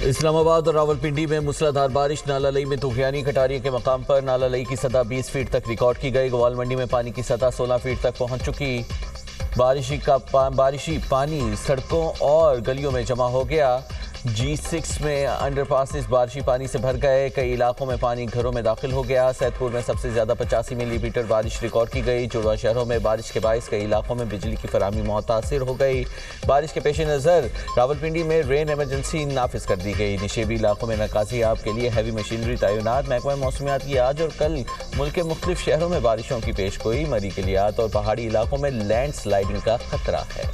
اسلام آباد اور راولپنڈی میں موسلادھار بارش، نالہ لئی میں طغیانی کٹاریے کے مقام پر نالہ لئی کی سطح 20 فٹ تک ریکارڈ کی گئی۔ گوال منڈی میں پانی کی سطح 16 فٹ تک پہنچ چکی۔ بارشی پانی سڑکوں اور گلیوں میں جمع ہو گیا۔ G6 میں انڈر پاسز بارشی پانی سے بھر گئے۔ کئی علاقوں میں پانی گھروں میں داخل ہو گیا۔ سیدپور میں سب سے زیادہ 85 ملی میٹر بارش ریکارڈ کی گئی۔ جڑواں شہروں میں بارش کے باعث کئی علاقوں میں بجلی کی فراہمی متاثر ہو گئی۔ بارش کے پیش نظر راولپنڈی میں رین ایمرجنسی نافذ کر دی گئی۔ نشیبی علاقوں میں نکاسی آب کے لیے ہیوی مشینری تعینات۔ محکمہ موسمیات کی آج اور کل ملک کے مختلف شہروں میں بارشوں کی پیش گوئی۔ مری کلیات اور پہاڑی علاقوں میں لینڈ سلائیڈنگ کا خطرہ ہے۔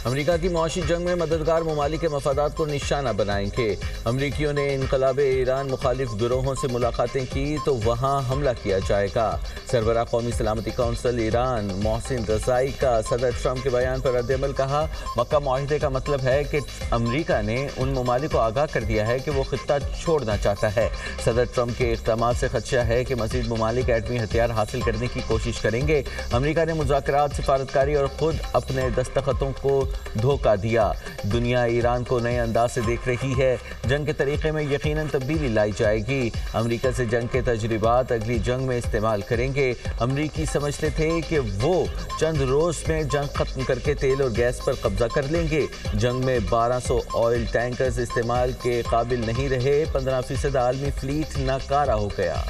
امریکہ کی معاشی جنگ میں مددگار ممالک کے مفادات کو نشانہ بنائیں گے۔ امریکیوں نے انقلاب ایران مخالف گروہوں سے ملاقاتیں کی تو وہاں حملہ کیا جائے گا۔ سربراہ قومی سلامتی کونسل ایران محسن رضائی کا صدر ٹرمپ کے بیان پر رد عمل۔ کہا، مکہ معاہدے کا مطلب ہے کہ امریکہ نے ان ممالک کو آگاہ کر دیا ہے کہ وہ خطہ چھوڑنا چاہتا ہے۔ صدر ٹرمپ کے اقدامات سے خدشہ ہے کہ مزید ممالک ایٹمی ہتھیار حاصل کرنے کی کوشش کریں گے۔ امریکہ نے مذاکرات، سفارتکاری اور خود اپنے دستخطوں کو دھوکہ دیا۔ دنیا ایران کو نئے انداز سے دیکھ رہی ہے۔ جنگ کے طریقے میں یقیناً تبدیلی لائی جائے گی۔ امریکہ سے جنگ کے تجربات اگلی جنگ میں استعمال کریں گے۔ امریکی سمجھتے تھے کہ وہ چند روز میں جنگ ختم کر کے تیل اور گیس پر قبضہ کر لیں گے۔ جنگ میں 1200 آئل ٹینکرز استعمال کے قابل نہیں رہے۔ 15% عالمی فلیٹ ناکارہ ہو گیا۔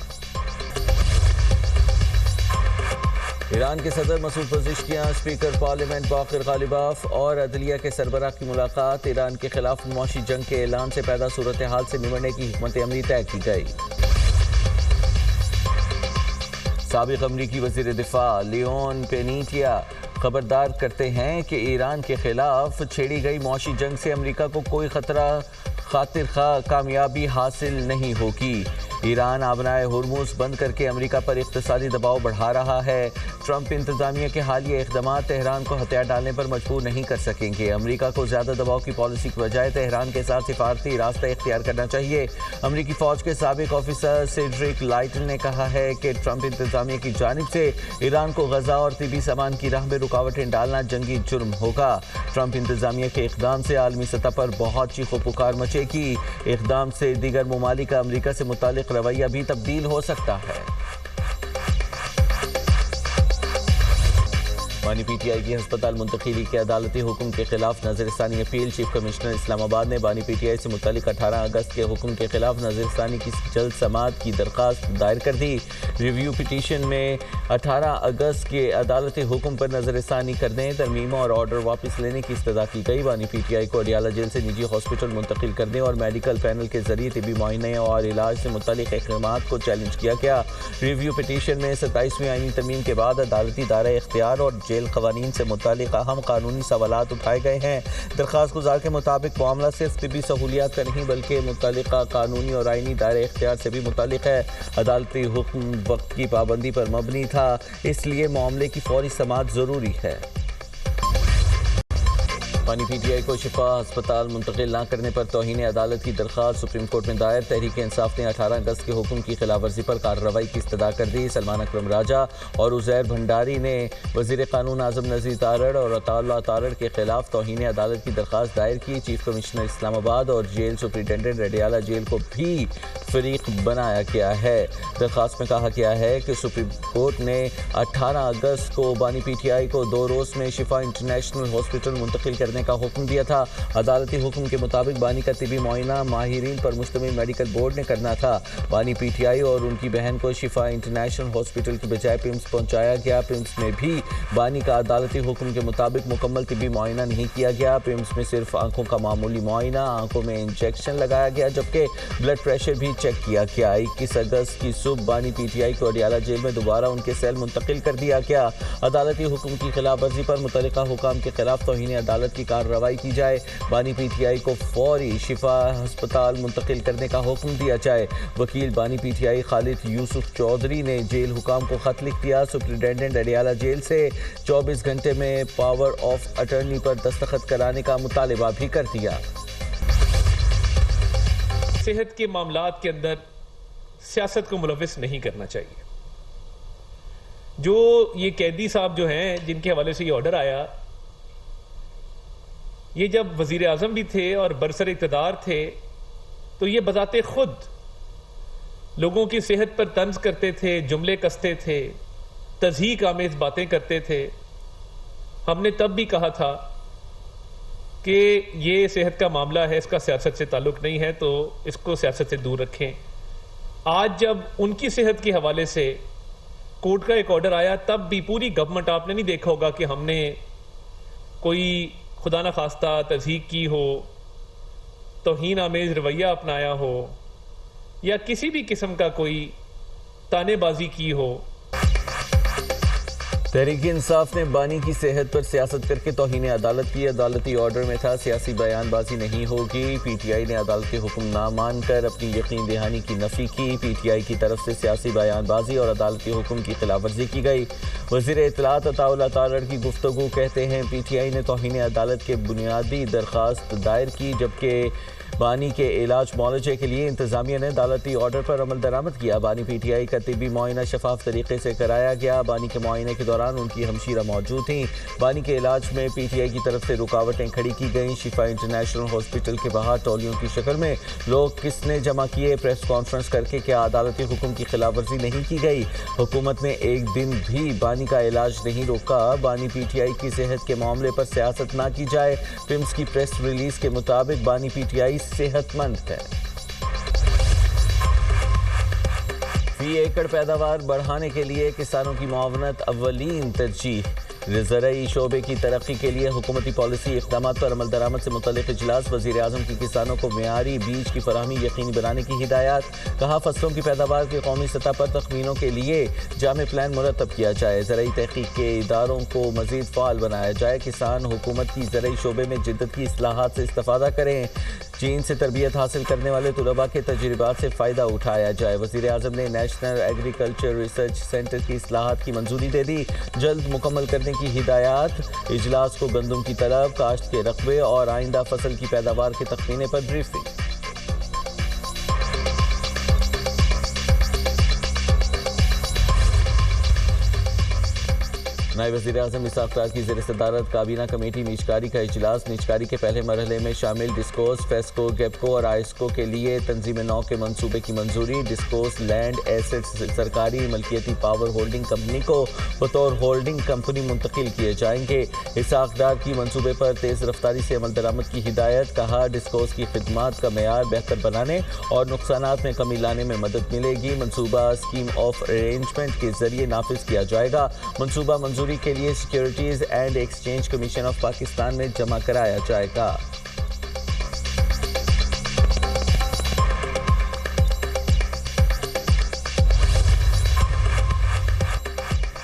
ایران کے صدر Masoud Pezeshkian, speaker parliament Bagher Ghalibaf اور عدلیہ کے سربراہ کی ملاقات۔ ایران کے خلاف معاشی جنگ کے اعلان سے پیدا صورتحال سے نمٹنے کی حکمت عملی طے کی گئی۔ سابق امریکی وزیر دفاع لیون پینیٹیا خبردار کرتے ہیں کہ ایران کے خلاف چھیڑی گئی معاشی جنگ سے امریکہ کو کوئی خاطر خواہ کامیابی حاصل نہیں ہوگی۔ ایران آبنائے ہرمز بند کر کے امریکہ پر اقتصادی دباؤ بڑھا رہا ہے۔ ٹرمپ انتظامیہ کے حالیہ اقدامات تہران کو ہتھیار ڈالنے پر مجبور نہیں کر سکیں گے۔ امریکہ کو زیادہ دباؤ کی پالیسی کی بجائے تہران کے ساتھ سفارتی راستہ اختیار کرنا چاہیے۔ امریکی فوج کے سابق آفیسر سیڈرک لائٹن نے کہا ہے کہ ٹرمپ انتظامیہ کی جانب سے ایران کو غذا اور طبی سامان کی راہ میں رکاوٹیں ڈالنا جنگی جرم ہوگا۔ ٹرمپ انتظامیہ کے اقدام سے عالمی سطح پر بہت چیخ و پکار مچے گی۔ اقدام سے دیگر ممالک کا امریکہ سے متعلق رویہ بھی تبدیل ہو سکتا ہے۔ بانی پی ٹی آئی کی ہسپتال منتقلی کے عدالتی حکم کے خلاف نظر ثانی اپیل۔ چیف کمشنر اسلام آباد نے بانی پی ٹی آئی سے متعلق 18 اگست کے حکم کے خلاف نظر ثانی کی جلد سماعت کی درخواست دائر کر دی۔ ریویو پٹیشن میں 18 اگست کے عدالتی حکم پر نظر ثانی کرنے، ترمیموں اور آرڈر واپس لینے کی استدعا کی گئی۔ بانی پی ٹی آئی کو اڈیالہ جیل سے نجی ہاسپٹل منتقل کرنے اور میڈیکل پینل کے ذریعے طبی معائنے اور علاج سے متعلق احکامات کو چیلنج کیا گیا۔ ریویو پٹیشن میں 27ویں آئینی ترمیم کے بعد عدالتی دائرہ اختیار اور جیل قوانین سے متعلق اہم قانونی سوالات اٹھائے گئے ہیں۔ درخواست گزار کے مطابق معاملہ صرف طبی سہولیات کا نہیں بلکہ متعلقہ قانونی اور آئینی دائرہ اختیار سے بھی متعلق ہے۔ عدالتی حکم وقت کی پابندی پر مبنی تھا، اس لیے معاملے کی فوری سماعت ضروری ہے۔ بانی پی ٹی آئی کو شفا ہسپتال منتقل نہ کرنے پر توہین عدالت کی درخواست سپریم کورٹ میں دائر۔ تحریک انصاف نے 18 اگست کے حکم کی خلاف ورزی پر کارروائی کی استدعا کر دی۔ سلمان اکرم راجہ اور عزیر بھنڈاری نے وزیر قانون اعظم نذیر تارڑ اور عطا اللہ تارڑ کے خلاف توہین عدالت کی درخواست دائر کی۔ چیف کمشنر اسلام آباد اور جیل سپرنٹنڈنٹ اڈیالہ جیل کو بھی فریق بنایا گیا ہے۔ درخواست میں کہا گیا ہے کہ سپریم کورٹ نے 18 اگست کو بانی پی ٹی آئی کو 2 روز میں شفا انٹرنیشنل ہاسپٹل منتقل کرنے کا حکم دیا تھا۔ عدالتی حکم کے مطابق بانی کا طبی معائنہ ماہرین پر مشتمل میڈیکل بورڈ نے کرنا تھا۔ بانی پی ٹی آئی اور ان کی بہن کو شفا انٹرنیشنل ہاسپٹل کی بجائے پمس پہنچایا گیا۔ پمس میں بھی بانی کا عدالتی حکم کے مطابق مکمل طبی معائنہ نہیں کیا گیا۔ پمس میں صرف آنکھوں کا معمولی معائنہ، آنکھوں میں انجیکشن لگایا گیا جبکہ بلڈ پریشر بھی چیک کیا گیا۔ 21 اگست کی صبح بانی پی ٹی آئی کو اڈیالہ جیل میں دوبارہ ان کے سیل منتقل کر دیا گیا۔ عدالتی حکم کی خلاف ورزی پر متعلقہ حکام کے خلاف توہین عدالت کی کارروائی کی جائے۔ بانی پی ٹی آئی کو فوری شفا ہسپتال منتقل کرنے کا حکم دیا جائے۔ وکیل بانی پی ٹی آئی خالد یوسف چودھری نے جیل حکام کو خط لکھ دیا۔ سپرنٹنڈنٹ اڈیالہ جیل سے 24 گھنٹے میں پاور آف اٹرنی پر دستخط کرانے کا مطالبہ بھی کر دیا۔ صحت کے معاملات کے اندر سیاست کو ملوث نہیں کرنا چاہیے۔ جو یہ قیدی صاحب جو ہیں جن کے حوالے سے یہ آرڈر آیا، یہ جب وزیر اعظم بھی تھے اور برسر اقتدار تھے تو یہ بذات خود لوگوں کی صحت پر طنز کرتے تھے، جملے کستے تھے، تضحیک آمیز باتیں کرتے تھے۔ ہم نے تب بھی کہا تھا کہ یہ صحت کا معاملہ ہے، اس کا سیاست سے تعلق نہیں ہے، تو اس کو سیاست سے دور رکھیں۔ آج جب ان کی صحت کے حوالے سے کورٹ کا ایک آرڈر آیا، تب بھی پوری گورنمنٹ، آپ نے نہیں دیکھا ہوگا کہ ہم نے کوئی خدا نخواستہ تضحیک کی ہو، توہین آمیز رویہ اپنایا ہو، یا کسی بھی قسم کا کوئی تانے بازی کی ہو۔ تحریک انصاف نے بانی کی صحت پر سیاست کر کے توہین عدالت کی۔ عدالتی آرڈر میں تھا سیاسی بیان بازی نہیں ہوگی۔ پی ٹی آئی نے عدالت کے حکم نہ مان کر اپنی یقین دہانی کی نفی کی۔ پی ٹی آئی کی طرف سے سیاسی بیان بازی اور عدالت کے حکم کی خلاف ورزی کی گئی۔ وزیر اطلاعات عطاء اللہ تالر کی گفتگو کہتے ہیں پی ٹی آئی نے توہین عدالت کے بنیادی درخواست دائر کی، جبکہ بانی کے علاج معالجے کے لیے انتظامیہ نے عدالتی آرڈر پر عمل درآمد کیا۔ بانی پی ٹی آئی کا طبی معائنہ شفاف طریقے سے کرایا گیا۔ بانی کے معائنے کے دوران ان کی ہمشیرہ موجود تھیں۔ بانی کے علاج میں پی ٹی آئی کی طرف سے رکاوٹیں کھڑی کی گئیں۔ شفا انٹرنیشنل ہاسپٹل کے باہر ٹولیوں کی شکل میں لوگ کس نے جمع کیے؟ پریس کانفرنس کر کے کیا عدالتی حکم کی خلاف ورزی نہیں کی گئی؟ حکومت نے ایک دن بھی بانی کا علاج نہیں روکا۔ بانی پی ٹی آئی کی صحت کے معاملے پر سیاست نہ کی جائے۔ پمس کی پریس ریلیز کے مطابق بانی پی ٹی آئی صحت مند ہے۔ فی ایکڑ پیداوار بڑھانے کے لیے کسانوں کی معاونت اولین ترجیح۔ زرعی شعبے کی ترقی کے لیے حکومتی پالیسی اقدامات پر عمل درآمد سے متعلق اجلاس۔ وزیر اعظم کی کسانوں کو معیاری بیج کی فراہمی یقینی بنانے کی ہدایات۔ کہا فصلوں کی پیداوار کے قومی سطح پر تخمینوں کے لیے جامع پلان مرتب کیا جائے۔ زرعی تحقیق کے اداروں کو مزید فعال بنایا جائے۔ کسان حکومت کی زرعی شعبے میں جدت کی اصلاحات سے استفادہ کریں۔ چین سے تربیت حاصل کرنے والے طلباء کے تجربات سے فائدہ اٹھایا جائے۔ وزیر اعظم نے نیشنل ایگریکلچر ریسرچ سینٹر کی اصلاحات کی منظوری دے دی۔ جلد مکمل کرنے کی ہدایات۔ اجلاس کو گندم کی طلب، کاشت کے رقبے اور آئندہ فصل کی پیداوار کے تخمینے پر بریفنگ۔ نائب وزیر اعظم اسحاق ڈار کی زیر صدارت کابینہ کمیٹی نیچکاری کا اجلاس۔ نیچکاری کے پہلے مرحلے میں شامل ڈسکوس، فیسکو، گیپکو اور آئسکو کے لیے تنظیم نو کے منصوبے کی منظوری۔ ڈسکوس لینڈ ایسٹس سرکاری ملکیتی پاور ہولڈنگ کمپنی کو بطور ہولڈنگ کمپنی منتقل کیے جائیں گے۔ اسحاق ڈار کی منصوبے پر تیز رفتاری سے عمل درآمد کی ہدایت۔ کہا ڈسکوس کی خدمات کا معیار بہتر بنانے اور نقصانات میں کمی لانے میں مدد ملے گی۔ منصوبہ اسکیم آف ارینجمنٹ کے ذریعے نافذ کیا جائے گا۔ منصوبہ منظوری کے لیے securities and exchange commission of Pakistan میں جمع کرایا جائے گا۔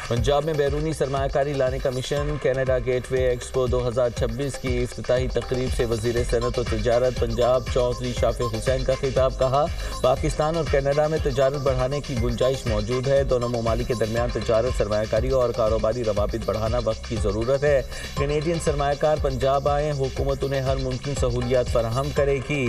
پنجاب میں بیرونی سرمایہ کاری لانے کا مشن۔ کینیڈا گیٹ وے ایکسپو 2026 کی افتتاحی تقریب سے وزیر صنعت و تجارت پنجاب چودھری شافع حسین کا خطاب۔ کہا پاکستان اور کینیڈا میں تجارت بڑھانے کی گنجائش موجود ہے۔ دونوں ممالک کے درمیان تجارت، سرمایہ کاری اور کاروباری روابط بڑھانا وقت کی ضرورت ہے۔ کینیڈین سرمایہ کار پنجاب آئیں، حکومت انہیں ہر ممکن سہولیات فراہم کرے گی۔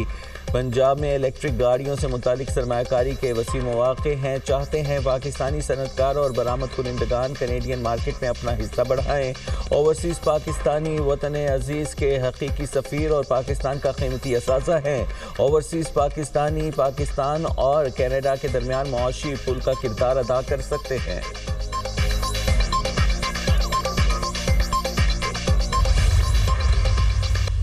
پنجاب میں الیکٹرک گاڑیوں سے متعلق سرمایہ کاری کے وسیع مواقع ہیں۔ چاہتے ہیں پاکستانی صنعت کار اور برآمد کنندگان کینیڈین مارکیٹ میں اپنا حصہ بڑھائیں۔ اوورسیز پاکستانی وطن عزیز کے حقیقی سفیر اور پاکستان کا قیمتی اثاثہ ہیں۔ اوورسیز پاکستانی پاکستان اور کینیڈا کے درمیان معاشی پل کا کردار ادا کر سکتے ہیں۔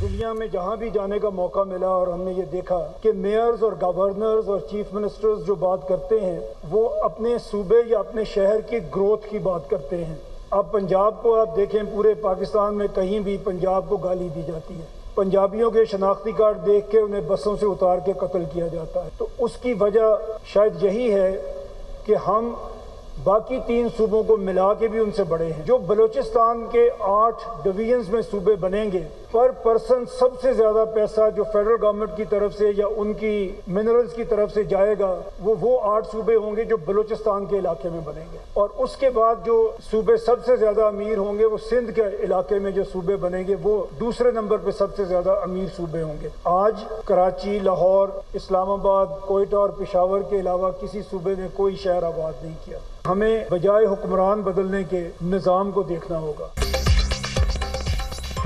دنیا میں جہاں بھی جانے کا موقع ملا اور ہم نے یہ دیکھا کہ میئرز اور گورنرز اور چیف منسٹرز جو بات کرتے ہیں وہ اپنے صوبے یا اپنے شہر کی گروتھ کی بات کرتے ہیں۔ اب پنجاب کو آپ دیکھیں، پورے پاکستان میں کہیں بھی پنجاب کو گالی دی جاتی ہے۔ پنجابیوں کے شناختی کارڈ دیکھ کے انہیں بسوں سے اتار کے قتل کیا جاتا ہے۔ تو اس کی وجہ شاید یہی ہے کہ ہم باقی 3 صوبوں کو ملا کے بھی ان سے بڑے ہیں۔ جو بلوچستان کے 8 ڈویژنز میں صوبے بنیں گے، پر پرسن سب سے زیادہ پیسہ جو فیڈرل گورنمنٹ کی طرف سے یا ان کی منرلز کی طرف سے جائے گا وہ 8 صوبے ہوں گے جو بلوچستان کے علاقے میں بنیں گے۔ اور اس کے بعد جو صوبے سب سے زیادہ امیر ہوں گے وہ سندھ کے علاقے میں جو صوبے بنیں گے وہ دوسرے نمبر پہ سب سے زیادہ امیر صوبے ہوں گے۔ آج کراچی، لاہور، اسلام آباد، کوئٹہ اور پشاور کے علاوہ کسی صوبے نے کوئی شہر آباد نہیں کیا۔ ہمیں بجائے حکمران بدلنے کے نظام کو دیکھنا ہوگا۔